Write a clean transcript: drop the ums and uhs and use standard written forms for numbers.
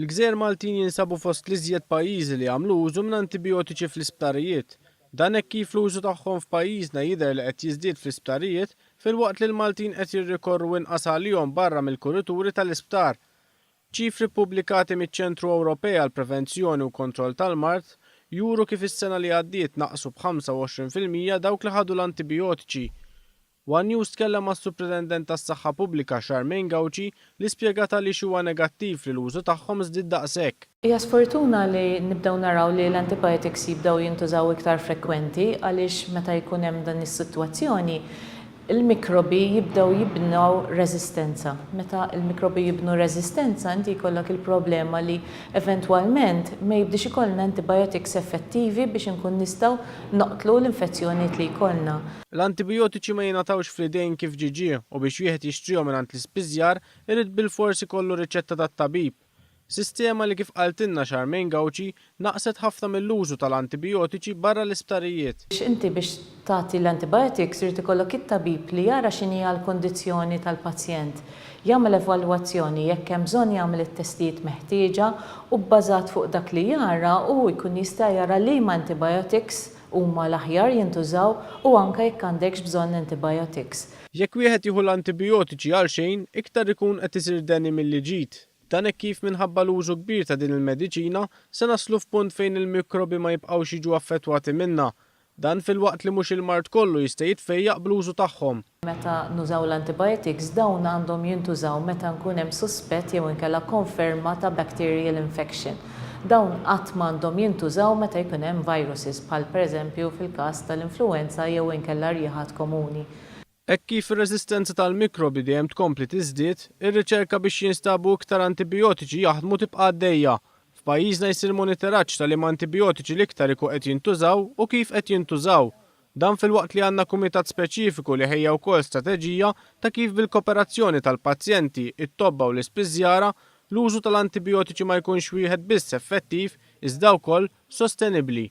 Il-Gżejjer Maltin jinsabu fost l-iżjed pajjiżi li għamlu użu minn antibiotiċi fl-isptarijiet. Dan hekk kif l-użu tagħhom f'pajjiżna jidher li qed jiżdied fl-isptarijiet filwaqt li l-Maltin qed jirrikorru inqas għalihom barra mill-kurituri tal-isptar. Ċifri pubblikati miċ-Ċentru Ewropej għall Prevenzjoni u Kontroll tal-Mart juru kif is-sena li għaddiet naqsu b'25% dawk li ħadu l-antibiotiċi. One News tkellem mas-Superintendent tas-Saħħa Pubblika Charmaine Gauci li spjegata li huwa negattiv li l-użu tagħhom żdied daqshekk. Hija sfortuna li nibdew naraw li l-antibiotics jibdew jintużaw iktar frekwenti għaliex meta jkun hemm dan is-sitwazzjoni il-mikrobi jibdew jibnew reżistenza. Meta il-mikrobi jibnu reżistenza inti jkollok il-problema li eventwalment ma jibdix ikollna antibiotics effettivi biex inkun nistgħu noqtlu l-infezzjonijiet li jkollna. L-antibiotiċi ma jingħatawx fl-idejn kif ġiġi u biex wieħed jixtrihom mingħand l-ispiżjar irid bil-forsi kollu riċetta tat-tabib. Sistema li kif qaltilna Charmaine Gauci naqset ħafna mill-użu tal-antibiotiċi barra l-isptarijiet. Inti biex tagħti l-antibiotics irid ikollok it-tabib li jara x'inhi l-kondizzjoni tal-pazjent. Jagħmel evalwazzjoni jekk hemm bżonn jagħmel it-testijiet meħtieġa u bbażat fuq dak li jara u jkun jista' jara liema antibiotics huma l-aħjar jintużaw u anke jekk għandekx bżonn antibiotics. Jekk wieħed jieħu l-antibiotiċi għal xejn, iktar ikun qed isir deni milli ġid. Dan hekk kif minħabba l-użu kbir ta' din il-mediċina se naslu f'punt fejn il-mikrobi ma jibqgħux jiġu affettwati minnha. Dan fil-waqt li mhux il-mart kollu jista' jitfejjaq bl-użu tagħhom. Meta nużaw l-antibiotics dawn għandhom jintużaw meta nkun hemm suspett jew inkella konferma ta' bacterial infection. Dawn qatt m'għandhom jintużaw meta jkun hemm viruses bħal pereżempju fil-każ tal-influenza jew inkella rieħat komuni. Hekk kif ir-reżistenza tal-mikrobi dejjem tkompli tiżdied, ir-riċerka biex jinstabu iktar antibiotiċi jaħdmu tibqa' għaddejja. F'pajjiżna jsir monitoraġġ tal-liema antibiotiċi l-iktar ikun qed jintużaw u kif qed jintużaw. Dan fil-waqt li għandna kumitat speċifiku li ħejja wkoll strateġija ta' kif bil-kooperazzjoni tal-pazjenti, it-tobba u l-ispiżjara l-użu tal-antibiotiċi ma jkunx wieħed biss effettiv iżda wkoll sostenibbli.